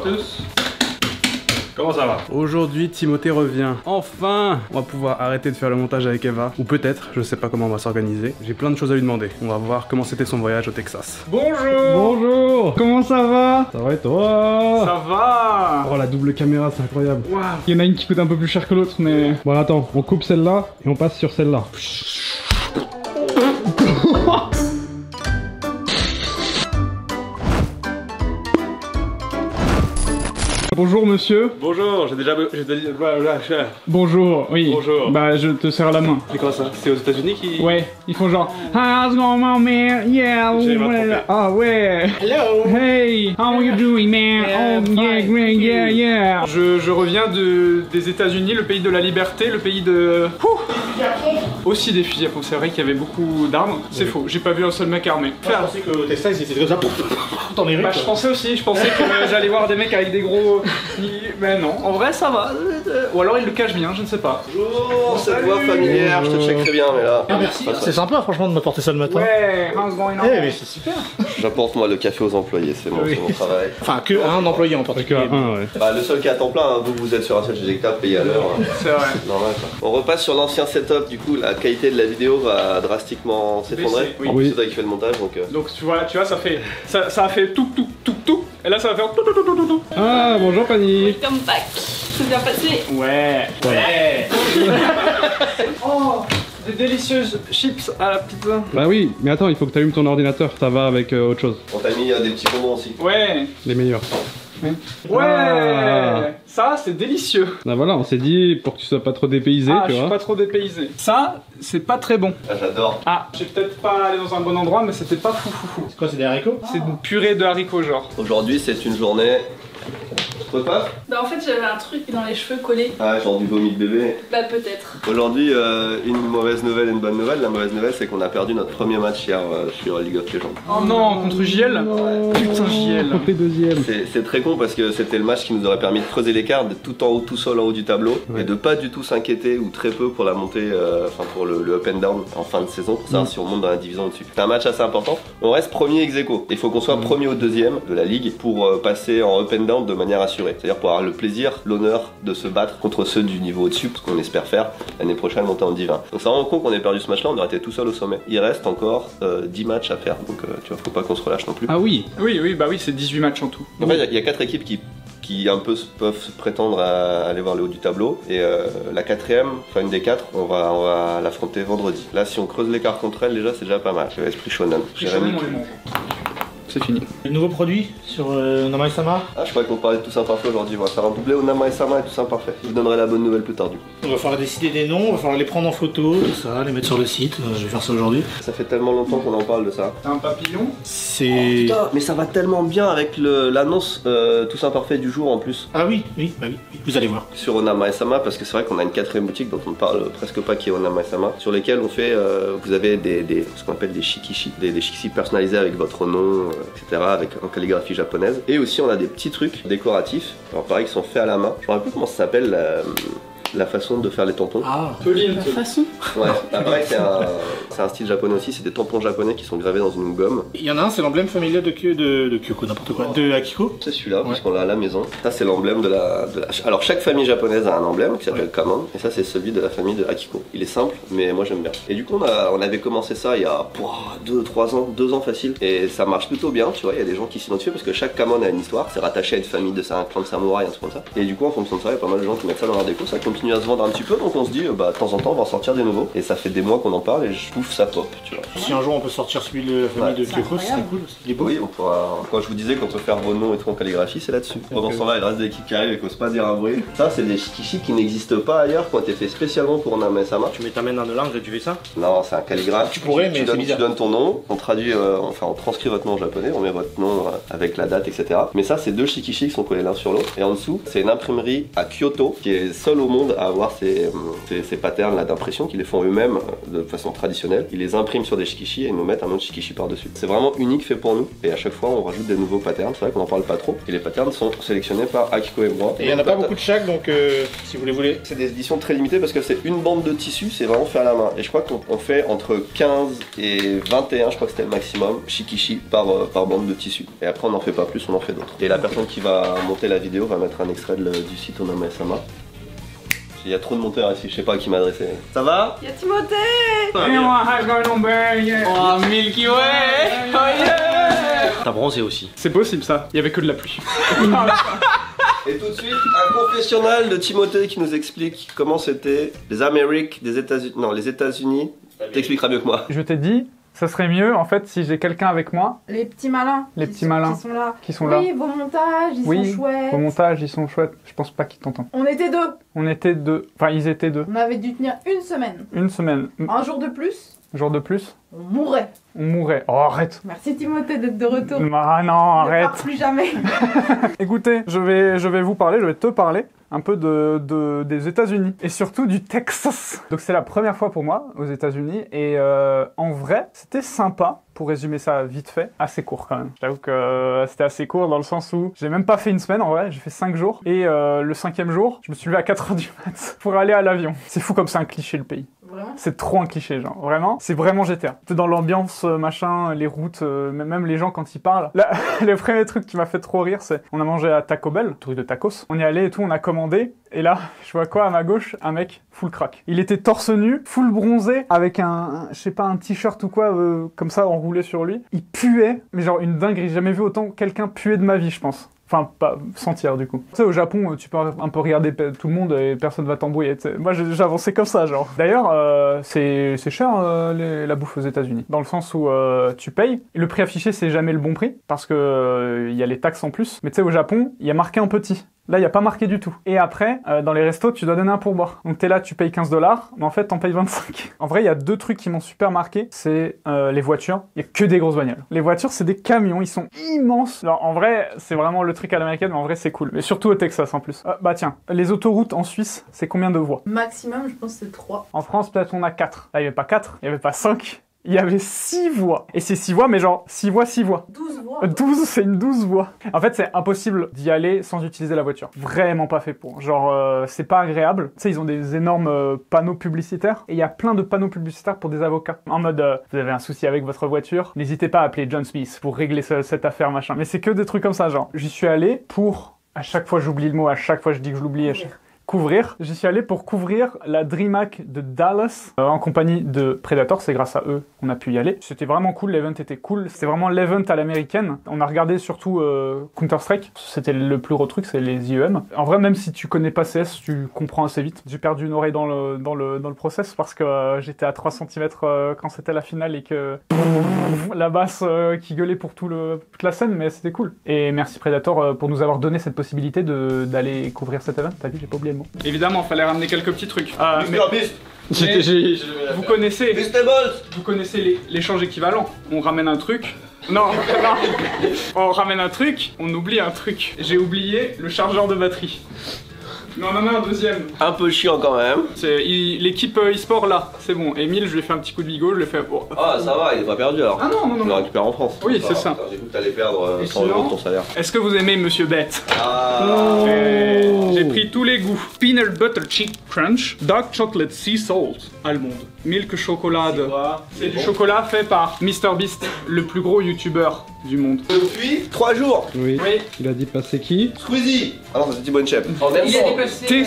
tous. Comment ça va? Aujourd'hui, Timothée revient. Enfin, on va pouvoir arrêter de faire le montage avec Eva. Ou peut-être, je sais pas comment on va s'organiser. J'ai plein de choses à lui demander. On va voir comment c'était son voyage au Texas. Bonjour. Bonjour. Comment ça va? Ça va et toi? Ça va. Oh, la double caméra, c'est incroyable. Waouh. Il y en a une qui coûte un peu plus cher que l'autre, mais... Bon, attends, on coupe celle-là et on passe sur celle-là. Bonjour monsieur. Bonjour, j'ai déjà... Bonjour, oui. Bonjour. Bah je te serre la main. C'est quoi ça? C'est aux États-Unis qui... Ouais, ils font genre how's going on man? Yeah. J'ai pas trompé. Ah ouais. Hello. Hey, how are you doing man? Yeah, Oh yeah, fine, great, thank yeah, you. yeah. Je reviens des États-Unis, le pays de la liberté, le pays de... Aussi des fusils à pompe, c'est vrai qu'il y avait beaucoup d'armes. C'est faux, j'ai pas vu un seul mec armé. Je pensais que au Texas ils étaient comme ça dans les rues. Bah, je pensais aussi, je pensais que j'allais voir des mecs avec des gros... Mais non, en vrai ça va. Ou alors ils le cachent bien, je ne sais pas. Bonjour, cette voix familière, je te checkerai bien, mais là... Ah, merci, c'est sympa franchement de m'apporter ça le matin. Ouais, how's going on? Eh mais c'est super. J'apporte moi le café aux employés, c'est Oui. mon travail. Enfin que un employé en particulier. Ouais. Bah, le seul qui est à temps plein, hein, vous êtes sur un seul éjectable payé à l'heure. C'est vrai. Normal quoi. On repasse sur l'ancien setup, du coup la qualité de la vidéo va drastiquement s'effondrer. Oui. En plus c'est toi qui fais le montage donc... Donc tu vois, ça fait... Ça a fait tout. Et là ça va faire tout. Ah, bonjour Fanny. Welcome back. C'est bien passé. Ouais. Oh, des délicieuses chips à la pizza. Bah oui, mais attends, il faut que tu allumes ton ordinateur, ça va avec autre chose. On t'a mis des petits bonbons aussi. Ouais. Les meilleurs. Ouais. Ah. Ça c'est délicieux. Bah voilà, on s'est dit pour que tu sois pas trop dépaysé, Ah, tu je suis vois. pas trop dépaysé. Ça, c'est pas très bon. Ah, j'adore. Ah, j'ai peut-être pas allé dans un bon endroit, mais c'était pas fou. C'est quoi, c'est des haricots? C'est une purée de haricots genre. Aujourd'hui c'est une journée... Repas? Bah en fait j'avais un truc dans les cheveux collés. Ah, genre du vomi de bébé. Bah peut-être. Aujourd'hui, une mauvaise nouvelle et une bonne nouvelle. La mauvaise nouvelle, c'est qu'on a perdu notre premier match hier sur League of Legends. Oh non, contre JL. Putain, JL. Contre les deuxièmes. C'est très con parce que c'était le match qui nous aurait permis de creuser l'écart, d'être tout en haut, tout seul en haut du tableau et de pas du tout s'inquiéter ou très peu pour la montée, enfin pour le up and down en fin de saison pour savoir si on monte dans la division au-dessus. C'est un match assez important. On reste premier ex aequo. Il faut qu'on soit premier ou deuxième de la ligue pour passer en up and down de manière assurée. C'est-à-dire pour avoir le plaisir, l'honneur de se battre contre ceux du niveau au-dessus, parce qu'on espère faire l'année prochaine monter en Div 1. Donc c'est vraiment con qu'on ait perdu ce match-là, on aurait été tout seul au sommet. Il reste encore 10 matchs à faire, donc tu vois, faut pas qu'on se relâche non plus. Ah oui. Oui, bah oui, c'est 18 matchs en tout. En fait, il y a 4 équipes qui un peu peuvent prétendre à aller voir le haut du tableau, et la quatrième, enfin une des 4, on va l'affronter vendredi. Là, si on creuse l'écart contre elle, déjà c'est déjà pas mal. C'est l'esprit shonen. Jérémy. C'est fini. Le nouveau produit sur Nama et Sama. Ah, je croyais qu'on parlait de Toussaint Parfait aujourd'hui. On va faire un doublé au Nama et Sama et Toussaint Parfait. Je vous donnerai la bonne nouvelle plus tard du coup. On va falloir décider des noms, on va falloir les prendre en photo, tout ça, les mettre sur le site. Je vais faire ça aujourd'hui. Ça fait tellement longtemps qu'on en parle de ça. T'as un papillon? C'est... Putain, mais ça va tellement bien avec l'annonce Toussaint Parfait du jour en plus. Ah oui, vous allez voir. Sur Onama et Sama, parce que c'est vrai qu'on a une 4ème boutique dont on ne parle presque pas qui est Onama et Sama, sur lesquelles on fait, vous avez ce qu'on appelle des shikishi, des shikishi personnalisés avec votre nom, etc., avec en calligraphie japonaise. Et aussi on a des petits trucs décoratifs, alors pareil, qui sont faits à la main. Je me rappelle plus comment ça s'appelle la façon de faire les tampons. Ah, Pauline. Façon. Ouais, pareil, c'est un style japonais aussi, c'est des tampons japonais qui sont gravés dans une gomme. il y en a un, c'est l'emblème familial de Kyoko, n'importe quoi, de Akiko. C'est celui-là, parce qu'on l'a à la maison. Ça, c'est l'emblème de la... Alors, chaque famille japonaise a un emblème qui s'appelle Kaman, et ça, c'est celui de la famille de Akiko. Il est simple, mais moi, j'aime bien. Et du coup, on avait commencé ça il y a 2-3 ans, 2 ans facile, et ça marche plutôt bien, tu vois. Il y a des gens qui s'identifient parce que chaque Kaman a une histoire, c'est rattaché à une famille de un clan de samouraï, un truc comme ça. Et du coup, en fonction de ça, il y a pas mal de gens qui mettent ça dans leur déco, ça continue à se vendre un petit peu, donc on se dit, bah, de temps en temps, on va en sortir des nouveaux. Et ça fait des mois qu'on en parle, et je trouve ça pop, tu vois. Si un jour on peut sortir celui de la famille de Kyoko, ce serait cool. Il est beau. Oui, on pourra. Quand je vous disais qu'on peut faire vos noms et tout en calligraphie, c'est là-dessus. Pendant ce temps-là, il reste des équipes qui arrivent et qui n'osent pas dire un bruit. Ça, c'est des shikishi qui n'existent pas ailleurs, qui ont été faits spécialement pour Onama et Sama. Tu mets ta main dans le langue et tu fais ça? Non, c'est un calligraphe. Tu pourrais, mais c'est bizarre. Tu donnes ton nom, on traduit, enfin, on transcrit votre nom en japonais, on met votre nom avec la date, etc. Mais ça, c'est 2 shikishi qui sont collés l'un sur l'autre. Et en dessous, c'est une imprimerie à Kyoto qui est seule au monde à avoir ces patterns là d'impression qu'ils les font eux-mêmes de façon traditionnelle. Ils les impriment sur des shikishi et ils nous mettent un autre shikishi par-dessus. C'est vraiment unique fait pour nous et à chaque fois on rajoute des nouveaux patterns. C'est vrai qu'on en parle pas trop et les patterns sont sélectionnés par Akiko et moi. Et il y en a pas beaucoup de chaque, donc si vous les voulez. C'est des éditions très limitées parce que c'est une bande de tissu, c'est vraiment fait à la main. Et je crois qu'on fait entre 15 et 21, je crois que c'était le maximum, shikishi par bande de tissu. Et après on n'en fait pas plus, on en fait d'autres. Et la personne qui va monter la vidéo va mettre un extrait du site Onama-sama. Il y a trop de monteurs ici, je sais pas à qui m'adresser. Ça va? Y'a Timothée! Oh, Milky Way! Oh yeah! T'as bronzé aussi. C'est possible ça, il y avait que de la pluie. Et tout de suite, un confessionnal de Timothée qui nous explique comment c'était les Amériques des États-Unis. Non, les États-Unis. T'expliqueras mieux que moi. Je t'ai dit, ça serait mieux en fait si j'ai quelqu'un avec moi. Les petits malins. Les petits malins. Qui sont là. Oui, vos montages, ils sont chouettes. Vos montages, ils sont chouettes. Je pense pas qu'ils t'entendent. On était deux. On était deux. Enfin, ils étaient deux. On avait dû tenir une semaine. Une semaine. Un jour de plus. Un jour de plus. On mourrait. On mourrait. Oh, arrête. Merci Timothée d'être de retour. Ah non, arrête. Ne pars plus jamais. Écoutez, je vais vous parler, je vais te parler un peu des États-Unis et surtout du Texas. Donc c'est la première fois pour moi aux États-Unis et en vrai, c'était sympa. Pour résumer ça vite fait, assez court quand même. J'avoue que c'était assez court dans le sens où j'ai même pas fait une semaine en vrai, j'ai fait 5 jours. Et le 5e jour, je me suis levé à 4h du mat pour aller à l'avion. C'est fou comme c'est un cliché le pays. Vraiment ? C'est trop un cliché, genre, vraiment. C'est vraiment GTA. T'es dans l'ambiance, machin, les routes, même les gens quand ils parlent. Là, le premier truc qui m'a fait trop rire, c'est on a mangé à Taco Bell, truc de tacos. On y allait et tout, on a commandé. Et là, je vois quoi à ma gauche? Un mec full crack. Il était torse nu, full bronzé, avec je sais pas, un t-shirt ou quoi, comme ça, enroulé sur lui. Il puait, mais genre une dinguerie. J'ai jamais vu autant quelqu'un puer de ma vie, je pense. Enfin, pas sentir du coup. Tu sais, au Japon, tu peux un peu regarder tout le monde et personne va t'embrouiller. Moi, j'ai avancé comme ça, genre. D'ailleurs, c'est cher la bouffe aux États-Unis, dans le sens où tu payes. Le prix affiché, c'est jamais le bon prix parce que il y a les taxes en plus. Mais tu sais, au Japon, il y a marqué en petit. Là, il n'y a pas marqué du tout. Et après, dans les restos, tu dois donner un pourboire. Donc t'es là, tu payes $15, mais en fait, t'en payes 25. En vrai, il y a deux trucs qui m'ont super marqué. C'est les voitures. Il n'y a que des grosses bagnoles. Les voitures, c'est des camions. Ils sont immenses. Alors, en vrai, c'est vraiment le truc à l'américaine, mais en vrai, c'est cool. Mais surtout au Texas, en plus. Bah tiens, les autoroutes en Suisse, c'est combien de voies? Maximum, je pense que c'est 3. En France, peut-être on a 4. Là, il n'y avait pas 4, il n'y avait pas 5. Il y avait 6 voies. Et c'est 6 voies, mais genre 6 voies, 6 voies. 12 voies. 12, c'est une 12 voies. En fait, c'est impossible d'y aller sans utiliser la voiture. Vraiment pas fait pour. Genre, c'est pas agréable. Tu sais, ils ont des énormes panneaux publicitaires. Et il y a plein de panneaux publicitaires pour des avocats. En mode, vous avez un souci avec votre voiture, n'hésitez pas à appeler John Smith pour régler cette affaire, machin. Mais c'est que des trucs comme ça, genre. J'y suis allé pour... À chaque fois, j'oublie le mot. À chaque fois, je dis que je l'oublie. Couvrir. J'y suis allé pour couvrir la DreamHack de Dallas en compagnie de Predator. C'est grâce à eux qu'on a pu y aller. C'était vraiment cool, l'event était cool. C'était vraiment l'event à l'américaine. On a regardé surtout Counter-Strike. C'était le plus gros truc, c'est les IEM. En vrai, même si tu connais pas CS, tu comprends assez vite. J'ai perdu une oreille dans le process parce que j'étais à 3 cm quand c'était la finale et que la basse qui gueulait pour toute la scène, mais c'était cool. Et merci Predator pour nous avoir donné cette possibilité d'aller couvrir cet event. T'as vu, j'ai pas oublié le mot. Évidemment, fallait ramener quelques petits trucs. Vous connaissez l'échange équivalent. On ramène un truc. Non, on ramène un truc, on oublie un truc. J'ai oublié le chargeur de batterie. Non, un deuxième. Un peu chiant quand même. C'est l'équipe e-sport là, c'est bon. Emile, je lui ai fait un petit coup de bigot, je lui ai fait... Oh. Ah, ça va, il est pas perdu alors. Ah non. On le récupère en France. Oui, c'est ça. J'ai cru que t'allais perdre 100 € de ton salaire. Est-ce que vous aimez Monsieur Bête? Ah. J'ai pris tous les goûts. Peanut Butter Cheek Crunch, Dark Chocolate Sea Salt, almond, Milk Chocolate. C'est du chocolat fait par MrBeast, le plus gros youtubeur du monde. Depuis 3 jours. Oui. Il a dit passer qui? Squeezie. Ah non, c'est T-Bone Chef. Il a dépassé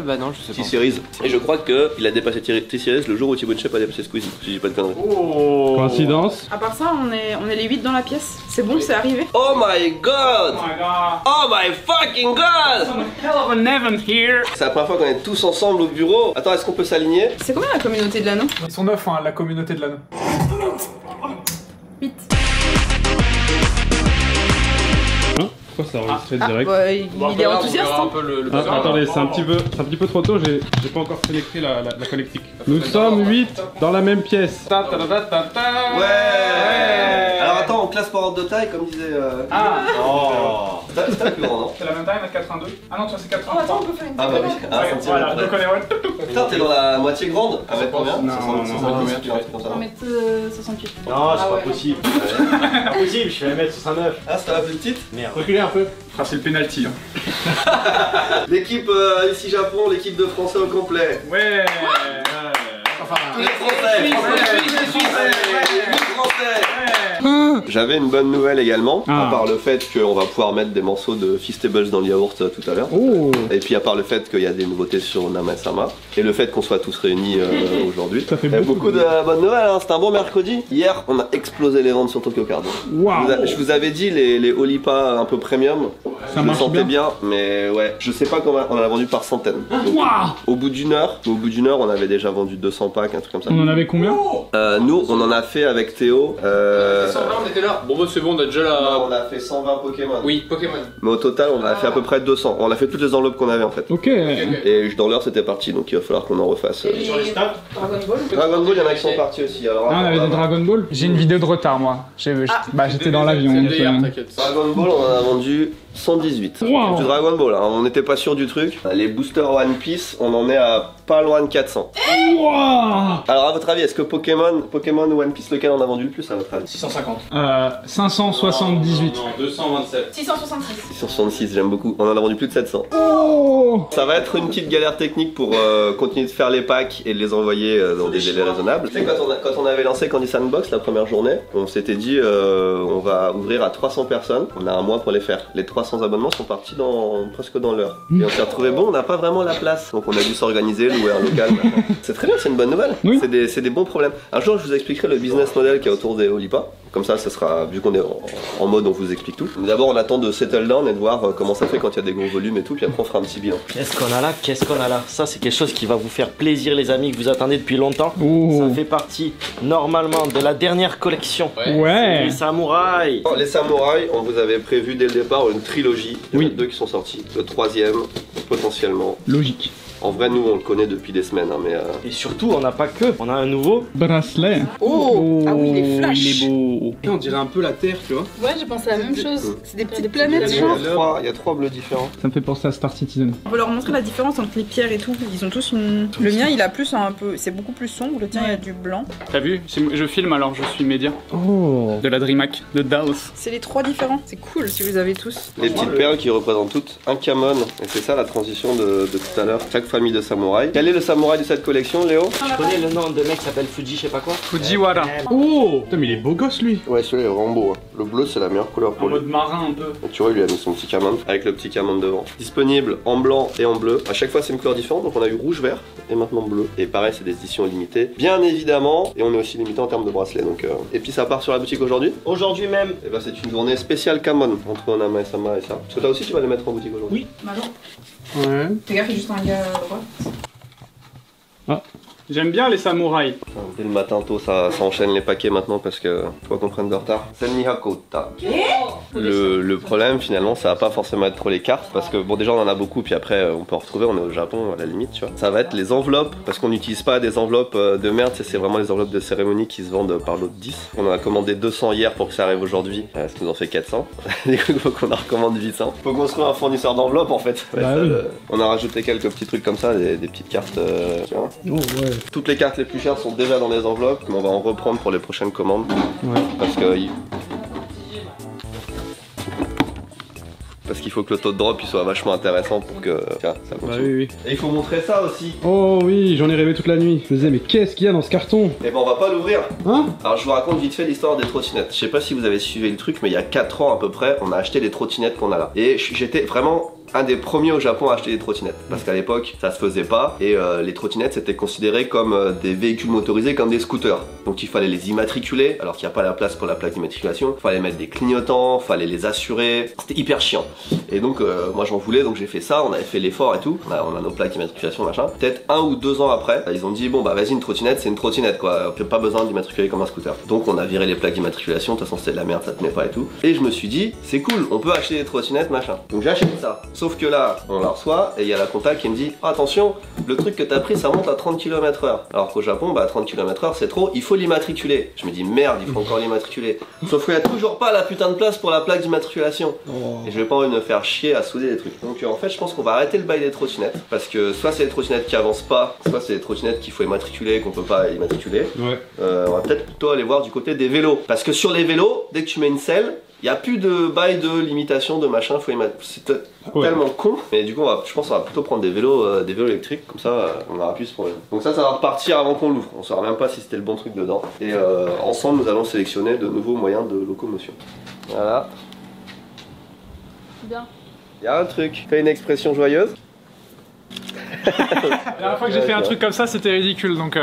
Bah non, je sais pas. T-Series. Et je crois qu'il a dépassé T-Series le jour où T-Bone Chef a dépassé Squeezie. Si je dis pas de conneries. Oh. Coïncidence? À part ça, on est les 8 dans la pièce. C'est bon, c'est arrivé. Oh my god! Oh my god! Oh my fucking god! Hell of an event here! C'est la première fois qu'on est tous ensemble au bureau. Attends, est-ce qu'on peut s'aligner? C'est combien la communauté de l'anneau? Ils sont 9, hein, la communauté de l'anneau. 8. Pourquoi ça enregistre direct? Bah, il est enthousiaste. Hein. Attendez, c'est un petit peu trop tôt, j'ai pas encore connecté la connectique. Nous sommes 8 dans la même pièce. Ouais. Alors attends, on classe par ordre de taille comme disait... Ah. Oh. Ça C'était la plus grande, non? C'est la même taille, 1m82. Ah non, toi c'est Oh, 83. attends, on peut faire une Ah bah oui, petite ah, Ouais, centimètre voilà, près. je connais, ouais. Putain, t'es dans la moitié grande. À mettre combien? Non, non, non, 68, un truc comme ça. 1m68. Non, c'est Ah pas ouais. possible. Pas possible, je suis 1m69. Ah, c'était la plus petite? Merde. Reculez un peu. Ah, c'est le penalty. L'équipe ici Japon, l'équipe de Français au complet. Ouais. Tous les Français. J'avais une bonne nouvelle également, à part le fait qu'on va pouvoir mettre des morceaux de Feastables dans le yaourt tout à l'heure. Oh. Et puis à part le fait qu'il y a des nouveautés sur Nama-sama, et le fait qu'on soit tous réunis aujourd'hui. Ça fait Il y a beaucoup de bonnes nouvelles, hein. C'était un bon mercredi. Hier, on a explosé les ventes sur Tokyo Card. Waouh. Je vous avais dit, les Olipa un peu premium, Ça je le marche sentais bien. bien, mais ouais, je sais pas comment on en a vendu par centaines. Donc, Waouh. au bout d'une heure, on avait déjà vendu 200 packs, un truc comme ça. On en avait combien? Nous, on en a fait avec Théo. 120, on était là. Bon, bah c'est bon, on a déjà la. Non, on a fait 120 Pokémon. Oui, Pokémon. Mais au total, on a fait à peu près 200. On a fait toutes les enveloppes qu'on avait en fait. Ok. Et dans l'heure, c'était parti, donc il va falloir qu'on en refasse. Et Sur les stocks Dragon Ball. Dragon Ball, il y en a qui sont partis aussi. Alors, Ah, on avait des Dragon Ball. J'ai une vidéo de retard, moi. J'étais dans l'avion. C'est donc, le hier, t'inquiète. Dragon Ball, on en a vendu 118. Wow. Du Dragon Ball, hein. On n'était pas sûr du truc. Les boosters One Piece, on en est à pas loin de 400. Wow. Alors, à votre avis, est-ce que Pokémon One Piece, lequel on a vendu le plus à votre avis? 650. 578. Non, 227. 666. 666, j'aime beaucoup. On en a vendu plus de 700. Oh. Ça va être une petite galère technique pour continuer de faire les packs et de les envoyer dans des délais raisonnables. Tu sais, quand on avait lancé Candy Sandbox la première journée, on s'était dit on va ouvrir à 300 personnes. On a un mois pour les faire. Les 300 abonnements sont partis presque dans l'heure. Et on s'est retrouvé bon, on n'a pas vraiment la place. Donc on a dû s'organiser, louer un local. C'est très bien, c'est une bonne nouvelle. Oui. C'est des bons problèmes. Un jour, je vous expliquerai le business model qui est autour des Olipa. Comme ça sera, vu qu'on est en mode, on vous explique tout. Mais d'abord, on attend de settle down et de voir comment ça fait quand il y a des gros volumes et tout. Puis après, on fera un petit bilan. Qu'est-ce qu'on a là? Qu'est-ce qu'on a là? Ça, c'est quelque chose qui va vous faire plaisir, les amis, que vous attendez depuis longtemps. Oh. Ça fait partie, normalement, de la dernière collection. Ouais. Les samouraïs. Les samouraïs, on vous avait prévu dès le départ une trilogie. Il y en a Oui. 2 qui sont sortis. Le 3e, potentiellement. Logique. En vrai, nous, on le connaît depuis des semaines, hein, mais Et surtout, on n'a pas que. On a un nouveau. Bracelet. Oh. Ah oui, les flashs. Il est beau. On dirait un peu la Terre, tu vois. Ouais, j'ai pensé à la même chose. C'est des petites planètes, genre. il y a 3 bleus différents. Ça me fait penser à Star Citizen. On peut leur montrer la différence entre les pierres et tout. Ils ont tous une. Le mien, il a plus un peu. C'est beaucoup plus sombre. Le tien, il a du blanc. T'as vu? Je filme alors, je suis média. Oh. De la DreamHack, de Daos. C'est les 3 différents. C'est cool si vous les avez tous. Les petites perles qui représentent toutes un Kamon. Et c'est ça la transition de tout à l'heure. Chaque famille de samouraïs. Quel est le samouraï de cette collection, Léo? Tu connais le nom de mec qui s'appelle Fuji, je sais pas quoi? Fujiwara. Oh. Putain, mais il est beau gosse, lui. Ouais, celui-là est vraiment beau. Hein. Le bleu, c'est la meilleure couleur En pour lui. mode marin un peu. Et tu vois, il lui a mis son petit Kamon avec le petit Kamon devant. Disponible en blanc et en bleu. À chaque fois, c'est une couleur différente. Donc, on a eu rouge, vert et maintenant bleu. Et pareil, c'est des éditions limitées, bien évidemment. Et on est aussi limité en termes de bracelets. Donc, Et puis, ça part sur la boutique aujourd'hui. Aujourd'hui même. Et bah, c'est une journée spéciale Kamon entre Nama et Sama et ça. Parce que toi aussi, tu vas les mettre en boutique aujourd'hui. Bah non. Ouais. Fais gaffe, il y a juste un gars à droite. J'aime bien les samouraïs. Dès le matin tôt, ça enchaîne les paquets maintenant parce que faut qu'on prenne de retard. C'est Nihakota. Le problème finalement, ça va pas forcément être trop les cartes parce que bon, déjà on en a beaucoup, puis après on peut en retrouver, on est au Japon à la limite, tu vois. Ça va être les enveloppes parce qu'on n'utilise pas des enveloppes de merde, c'est vraiment les enveloppes de cérémonie qui se vendent par l'autre 10. On en a commandé 200 hier pour que ça arrive aujourd'hui, ce qui nous en fait 400. Du coup, il faut qu'on en recommande 800. Faut construire un fournisseur d'enveloppes en fait. Bah oui. On a rajouté quelques petits trucs comme ça, des petites cartes. Tu vois. Oh, ouais. Toutes les cartes les plus chères sont déjà dans les enveloppes, mais on va en reprendre pour les prochaines commandes. Ouais. Parce qu'il faut que le taux de drop il soit vachement intéressant pour que tiens, ça Bah continue. oui, oui. Et il faut montrer ça aussi. Oh oui, j'en ai rêvé toute la nuit. Je me disais, mais qu'est-ce qu'il y a dans ce carton? Et ben on va pas l'ouvrir. Hein? Alors je vous raconte vite fait l'histoire des trottinettes. Je sais pas si vous avez suivi le truc, mais il y a 4 ans à peu près, on a acheté les trottinettes qu'on a là. Et j'étais vraiment un des premiers au Japon à acheter des trottinettes. Parce qu'à l'époque, ça se faisait pas. Et les trottinettes, c'était considéré comme des véhicules motorisés, comme des scooters. Donc il fallait les immatriculer, alors qu'il n'y a pas la place pour la plaque d'immatriculation. Il fallait mettre des clignotants, fallait les assurer. C'était hyper chiant. Et donc moi j'en voulais, donc j'ai fait ça, on avait fait l'effort et tout. On a nos plaques d'immatriculation, machin. Peut-être 1 ou 2 ans après, ils ont dit bon bah vas-y, une trottinette, c'est une trottinette quoi. Pas besoin d'immatriculer comme un scooter. Donc on a viré les plaques d'immatriculation, de toute façon c'était de la merde, ça tenait pas et tout. Et je me suis dit, c'est cool, on peut acheter des trottinettes, machin. Donc j'ai acheté ça. Sauf que là, on la reçoit et il y a la compta qui me dit oh, attention, le truc que t'as pris ça monte à 30 km/h. Alors qu'au Japon, bah 30 km/h c'est trop, il faut l'immatriculer. Je me dis merde, il faut encore l'immatriculer. Sauf qu'il n'y a toujours pas la putain de place pour la plaque d'immatriculation. Et je vais pas envie de me faire chier à souder les trucs. Donc en fait, je pense qu'on va arrêter le bail des trottinettes. Parce que soit c'est les trottinettes qui avancent pas, soit c'est les trottinettes qu'il faut immatriculer, qu'on peut pas immatriculer. Ouais. On va peut-être plutôt aller voir du côté des vélos. Parce que sur les vélos, dès que tu mets une selle, il n'y a plus de bail de limitation de machin, c'est tellement con. Mais du coup, je pense qu'on va plutôt prendre des vélos électriques, comme ça on aura plus ce problème. Donc ça va repartir avant qu'on l'ouvre. On ne saura même pas si c'était le bon truc dedans. Et ensemble, nous allons sélectionner de nouveaux moyens de locomotion. Voilà. Bien. Il y a un truc. Fais une expression joyeuse. La dernière fois que j'ai fait un truc comme ça, c'était ridicule, donc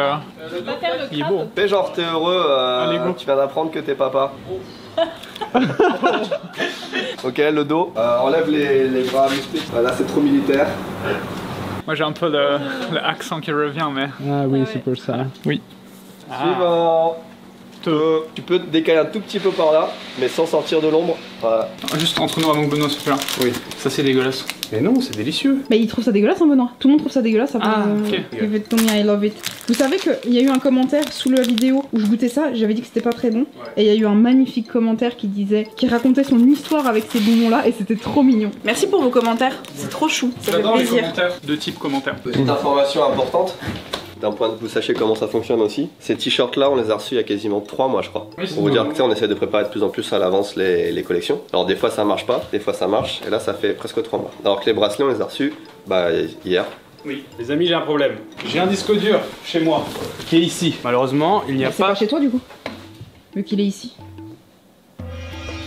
il est beau. Fais genre t'es heureux, tu viens d'apprendre que t'es papa. Ok, le dos. Enlève les bras musclés. Là c'est trop militaire. Moi j'ai un peu l'accent qui revient, mais... Ah oui, c'est pour ça. Oui. Suivant. Tu peux te décaler un tout petit peu par là, mais sans sortir de l'ombre. Voilà. Juste entre nous avant que Benoît se fait là. Oui. Ça c'est dégueulasse. Mais non, c'est délicieux. Mais il trouve ça dégueulasse, hein, Benoît. Tout le monde trouve ça dégueulasse. Ok. Give it to me, I love it. Vous savez qu'il y a eu un commentaire sous la vidéo où je goûtais ça, j'avais dit que c'était pas très bon. Ouais. Et il y a eu un magnifique commentaire qui racontait son histoire avec ces bonbons là et c'était trop mignon. Merci pour vos commentaires, c'est trop chou. Ça fait J'adore les plaisir. commentaires, de type commentaire. Petite information importante. D'un point de vue, vous sachez comment ça fonctionne aussi. Ces t-shirts là, on les a reçus il y a quasiment 3 mois, je crois. Oui, pour vous dire que tu sais, on essaie de préparer de plus en plus à l'avance les collections. Alors des fois ça marche pas, des fois ça marche, et là ça fait presque 3 mois. Alors que les bracelets, on les a reçus hier. Oui, les amis, j'ai un problème. J'ai un disque dur chez moi, qui est ici. Malheureusement, il n'y a C'est pas chez toi du coup, vu qu'il est ici.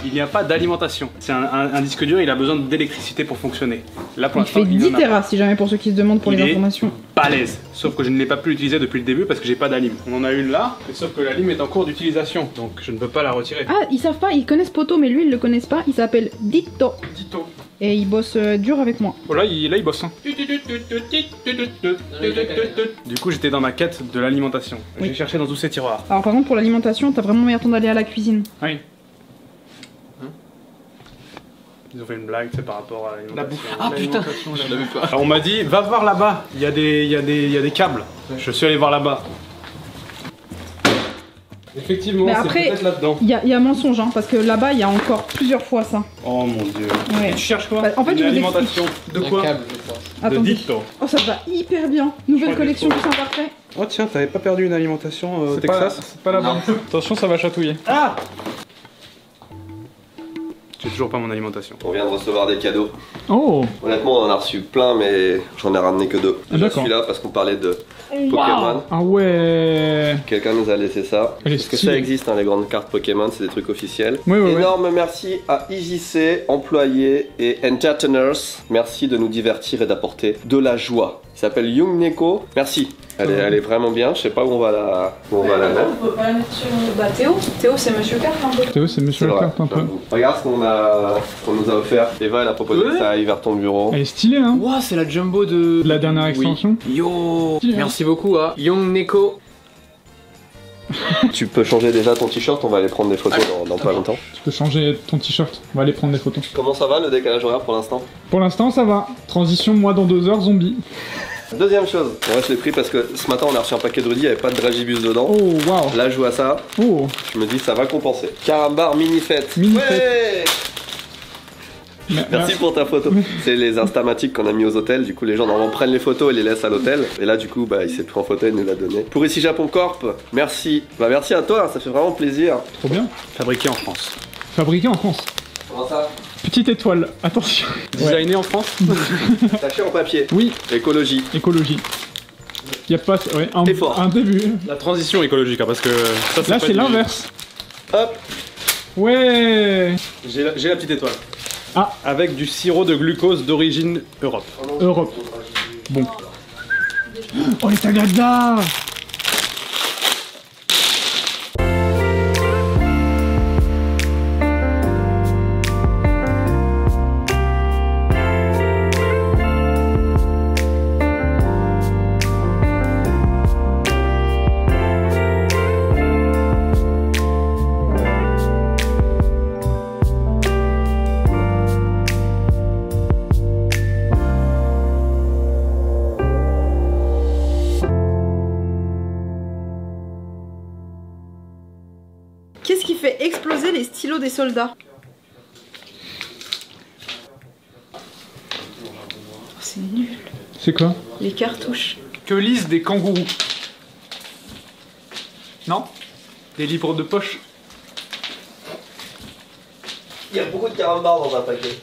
Il n'y a pas d'alimentation. C'est un disque dur, il a besoin d'électricité pour fonctionner. Là pour Il l'instant, fait 10 Tera si jamais pour ceux qui se demandent pour Il les est informations. balèze. Sauf que je ne l'ai pas pu l'utiliser depuis le début parce que j'ai pas d'alim. On en a une là, mais sauf que la lime est en cours d'utilisation, donc je ne peux pas la retirer. Ah, ils savent pas, ils connaissent Poto, mais lui ils le connaissent pas. Il s'appelle Ditto. Ditto. Et il bosse dur avec moi. Oh là il bosse. Hein. Du coup, j'étais dans ma quête de l'alimentation. Oui. J'ai cherché dans tous ces tiroirs. Alors par contre pour l'alimentation, t'as vraiment meilleur temps d'aller à la cuisine. Oui. Ils ont fait une blague, c'est par rapport à l'alimentation. Ah putain, je l'avais pas. Alors on m'a dit, va voir là-bas, il y a des câbles. Je suis allé voir là-bas. Effectivement, Mais c'est après, peut-être là-dedans. Il y a mensonge, hein, parce que là-bas il y a encore plusieurs fois ça. Oh mon dieu. Ouais. Et tu cherches quoi? Bah, en fait, Une je vous alimentation. De Un quoi? câble, je crois. De Attendez. Ditto. Oh ça va hyper bien. Nouvelle crois que collection j'ai plus imparfait. Oh tiens, t'avais pas perdu une alimentation au Texas? C'est pas la bonne. Attention, ça va chatouiller. Ah! J'ai toujours pas mon alimentation. On vient de recevoir des cadeaux. Oh. Honnêtement, on en a reçu plein, mais j'en ai ramené que 2. Ah, d'accord. Celui-là parce qu'on parlait de Pokémon. Ah ouais. Quelqu'un nous a laissé ça. Elle est Parce que stylée. ça existe, hein, les grandes cartes Pokémon, c'est des trucs officiels. Oui, oui, Énorme merci à IJC, employés et entertainers. Merci de nous divertir et d'apporter de la joie. Il s'appelle Young Neko. Merci. Elle est vraiment bien. Je sais pas où on va la mettre. On peut pas la mettre sur... Bah Théo c'est Monsieur Carte un peu. Théo, c'est Monsieur C'est le vrai. Carte un peu. Regarde ce qu'on nous a offert. Eva, elle a proposé que ça aille vers ton bureau. Elle est stylée, hein. Ouah, c'est la jumbo de La dernière extension. Oui. Yo, Stylé, hein. merci beaucoup à Young Neko. Tu peux changer déjà ton t-shirt, on va aller prendre des photos dans pas longtemps. Tu peux changer ton t-shirt. On va aller prendre des photos. Comment ça va le décalage horaire pour l'instant? Pour l'instant, ça va. Transition, moi dans 2 heures, zombie. Deuxième chose, moi je l'ai pris parce que ce matin on a reçu un paquet de Rudy, il n'y avait pas de dragibus dedans. Oh, waouh. Là je joue à ça, Oh. je me dis ça va compenser. Carambar mini fête. Mini Ouais. Merci pour ta photo. C'est les instamatiques qu'on a mis aux hôtels, du coup les gens normalement prennent les photos et les laissent à l'hôtel. Et là du coup bah il s'est pris en photo et il nous l'a donné. Pour ici Japon Corp, merci. Bah merci à toi, ça fait vraiment plaisir. Trop bien. Fabriqué en France. Fabriqué en France. Comment ça? Petite étoile, attention. Designé en France. Taché en papier. Oui, Écologie. écologie. Y a pas... Ouais, Effort. un début. La transition écologique, hein, parce que ça Là, pas c'est du- l'inverse. Hop. Ouais. J'ai la petite étoile. Ah. Avec du sirop de glucose d'origine Europe. Europe. Bon. Oh, les tagadas. qui fait exploser les stylos des soldats? Oh, c'est nul. C'est quoi? Les cartouches. Que lisent des kangourous? Non? Des livres de poche? Il y a beaucoup de carambars dans un paquet.